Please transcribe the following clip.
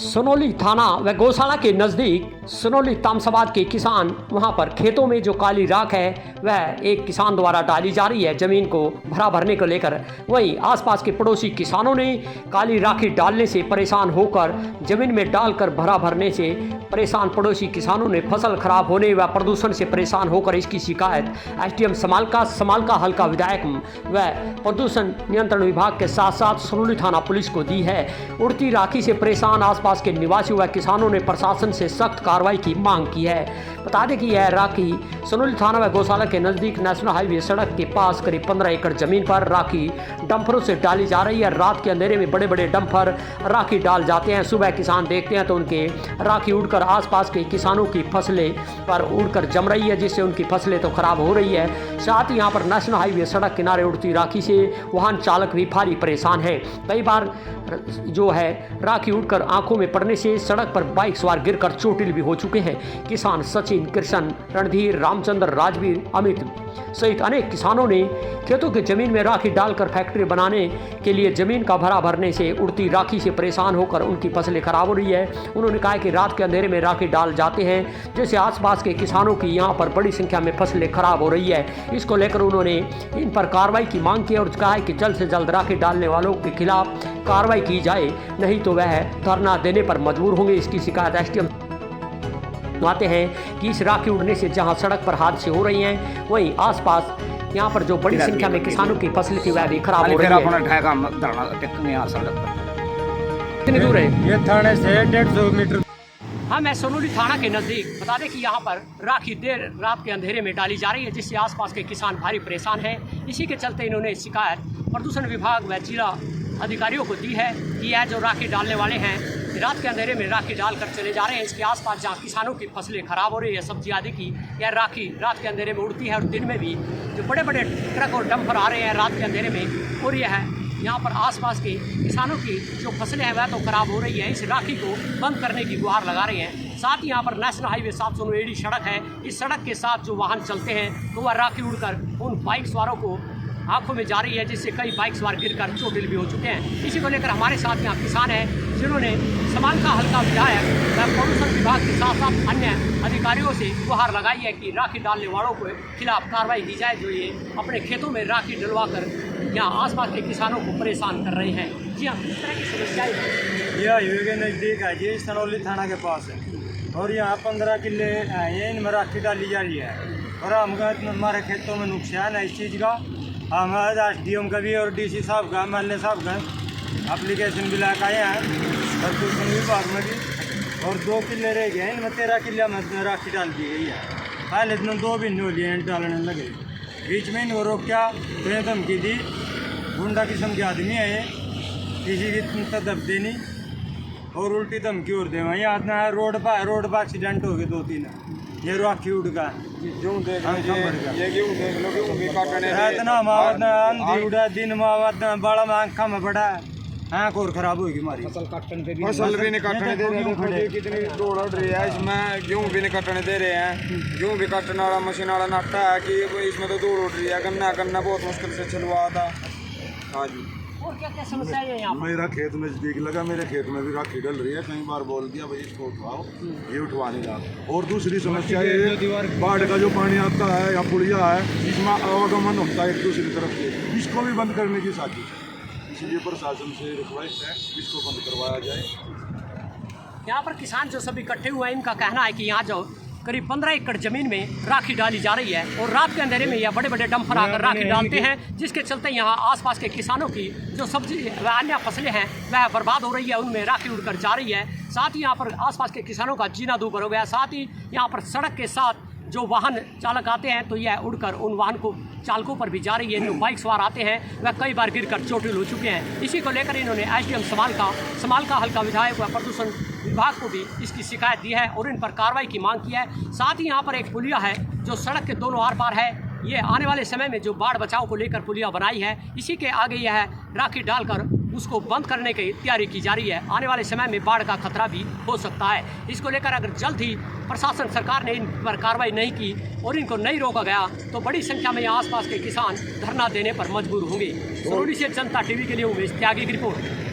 सोनोली थाना व गौशाला के नज़दीक सोनोली तामसाबाद के किसान वहां पर खेतों में जो काली राख है वह एक किसान द्वारा डाली जा रही है ज़मीन को भरा भरने को लेकर। वहीं आसपास के पड़ोसी किसानों ने काली राखी डालने से परेशान होकर ज़मीन में डालकर भरा भरने से परेशान पड़ोसी किसानों ने फसल खराब होने व प्रदूषण से परेशान होकर इसकी शिकायत एसडीएम समालका हल्का विधायक व प्रदूषण नियंत्रण विभाग के साथ साथ सोनोली थाना पुलिस को दी है। उड़ती राखी से परेशान आसपास के निवासियों व किसानों ने प्रशासन से सख्त कार्रवाई की मांग की है। बता दें कि यह राखी सोनोली थाना व गौशाला के नज़दीक नेशनल हाईवे सड़क के पास करीब 15 एकड़ जमीन पर राखी डंपरों से डाली जा रही है। रात के अंधेरे में बड़े बड़े डंपर राखी डाल जाते हैं। सुबह किसान देखते हैं तो उनके राखी उड़कर आसपास के किसानों की फसलें पर उड़कर जम रही है, जिससे उनकी फसलें तो खराब हो रही है। साथ ही यहाँ पर नेशनल हाईवे सड़क किनारे उड़ती राखी से वाहन चालक भी भारी परेशान है। कई बार जो है राखी उड़कर आंखों में पड़ने से सड़क पर बाइक सवार गिरकर चोटिल भी हो चुके हैं। किसान सचिन, कृष्ण, रणधीर, रामचंद्र, राजवीर, अमित सहित अनेक किसानों ने खेतों की जमीन में राखी डालकर फैक्ट्री बनाने के लिए जमीन का भरा भरने से उड़ती राखी से परेशान होकर उनकी फसलें खराब हो रही है। उन्होंने कहा कि रात के अंधेरे में राखी डाल जाते हैं, जिससे आसपास के किसानों की यहाँ पर बड़ी संख्या में फसलें खराब हो रही है। इसको लेकर उन्होंने इन पर कार्रवाई की मांग की और कहा है कि जल्द से जल्द राखी डालने वालों के खिलाफ कार्रवाई की जाए, नहीं तो वह धरना देने पर मजबूर होंगे। इसकी शिकायत एसडीएम आते हैं कि इस राखी उड़ने से जहां सड़क पर हादसे हो रही हैं, वहीं आसपास यहाँ पर जो बड़ी संख्या में किसानों की फसलें थी वह भी खराब हो रही है। कितनी दूर है ये थाने से 150 मीटर। हाँ, मैं सोनोली थाना के नज़दीक बता दें कि यहाँ पर राखी देर रात के अंधेरे में डाली जा रही है, जिससे आसपास के किसान भारी परेशान हैं। इसी के चलते इन्होंने शिकायत प्रदूषण विभाग व जिला अधिकारियों को दी है कि यह जो राखी डालने वाले हैं रात के अंधेरे में राखी डालकर चले जा रहे हैं। इसके आसपास जहाँ किसानों की फसलें खराब हो रही है, सब्जी आदि की, यह राखी रात के अंधेरे में उड़ती है और दिन में भी जो बड़े बड़े ट्रक और डंपर आ रहे हैं रात के अंधेरे में और यह है यहाँ पर आसपास के किसानों की जो फसलें हैं वह तो खराब हो रही है। इस राखी को बंद करने की गुहार लगा रहे हैं। साथ ही यहाँ पर नेशनल हाईवे 709 सड़क है। इस सड़क के साथ जो वाहन चलते हैं तो वह राखी उड़कर उन बाइक सवारों को आंखों में जा रही है, जिससे कई बाइक सवार गिरकर चोटिल भी हो चुके हैं। इसी को लेकर हमारे साथ यहाँ किसान हैं जिन्होंने समालका हल्का विधायक व प्रदूषण विभाग के साथ साथ अन्य अधिकारियों से गुहार लगाई है कि राखी डालने वालों के खिलाफ कार्रवाई की जाए, जो ये अपने खेतों में राखी डलवा कर यहाँ आसपास के किसानों को परेशान कर रहे हैं। जी हाँ, किस तरह की समस्याएं हैं? यह हाईवे के नज़दीक है जी, सोनोली थाना के पास है और यहाँ 15 किले हैं, इनमें राखी डाली जा रही है और हमारे खेतों में नुकसान है इस चीज़ का। हम एसडीएम का भी और डीसी साहब का, एमएलए साहब का एप्लीकेशन भी लेकर आए हैं प्रदूषण विभाग में भी, और 2 किले रह गए, इनमें 13 किले में राखी डाल दी गई है। पहले दिन 2 भी नहीं लिए डालने लगे, बीच में इनको रोका तो ये धमकी दी। गुंडा किस्म के आदमी है ये, किसी की तदब देनी और उल्टी धमकी और दे। वहीं आता है रोड पर एक्सीडेंट हो गए 2-3। ये राखी उड़ का गेहूं देख लो, ये गेहूं देख लो, गेहूं भी काटने इतना मावत अंधी उड़ा दिन मावत बड़ा में आँखा में बड़ा आँख और खराब होगी हमारी फसल भी नहीं काटने दे रहे हैं। कितनी दौड़ उड़ रही है इसमें, गेहूं भी नहीं काटने दे रहे हैं। गेहूं भी काटने वाला मशीन वाला नाटा है कि इसमें तो दौड़ उड़ रही है। गन्ना बहुत मुश्किल से चलवा था। हाँ जी, और क्या क्या समस्या है यहाँ पर? मेरा खेत नजदीक लगा, मेरे खेत में भी राखी डल रही है। कई बार बोल दिया भाई इसको उठवाओ, ये उठवा नहीं रहा। और दूसरी समस्या ये बाढ़ का जो पानी आता है या पुड़िया है, इसमें आवागमन होता है एक दूसरी तरफ से, इसको भी बंद करने की साजिश है। इसलिए प्रशासन से रिक्वेस्ट है इसको बंद करवाया जाए। यहाँ पर किसान जो सब इकट्ठे हुए हैं, इनका कहना है कि यहाँ जो करीब 15 एकड़ जमीन में राखी डाली जा रही है और रात के अंधेरे में यह बड़े बड़े डंपर आकर राखी डालते हैं, जिसके चलते यहाँ आसपास के किसानों की जो सब्जी व अन्य फसलें हैं वह बर्बाद हो रही है, उनमें राखी उड़कर जा रही है। साथ ही यहाँ पर आसपास के किसानों का जीना दूभर हो गया। साथ ही यहाँ पर सड़क के साथ जो वाहन चालक आते हैं तो यह उड़कर उन वाहन को चालकों पर भी जा रही है। जो बाइक सवार आते हैं वह कई बार गिरकर चोटिल हो चुके हैं। इसी को लेकर इन्होंने एसडीएम समालका हल्का विधायक व प्रदूषण विभाग को भी इसकी शिकायत दी है और इन पर कार्रवाई की मांग की है। साथ ही यहाँ पर एक पुलिया है जो सड़क के दोनों आर पार है। ये आने वाले समय में जो बाढ़ बचाव को लेकर पुलिया बनाई है, इसी के आगे यह राखी डालकर उसको बंद करने की तैयारी की जा रही है। आने वाले समय में बाढ़ का खतरा भी हो सकता है। इसको लेकर अगर जल्द ही प्रशासन सरकार ने इन पर कार्रवाई नहीं की और इनको नहीं रोका गया तो बड़ी संख्या में आसपास के किसान धरना देने पर मजबूर होंगे। सोनोली से जनता टीवी के लिए उमेश त्यागी की रिपोर्ट।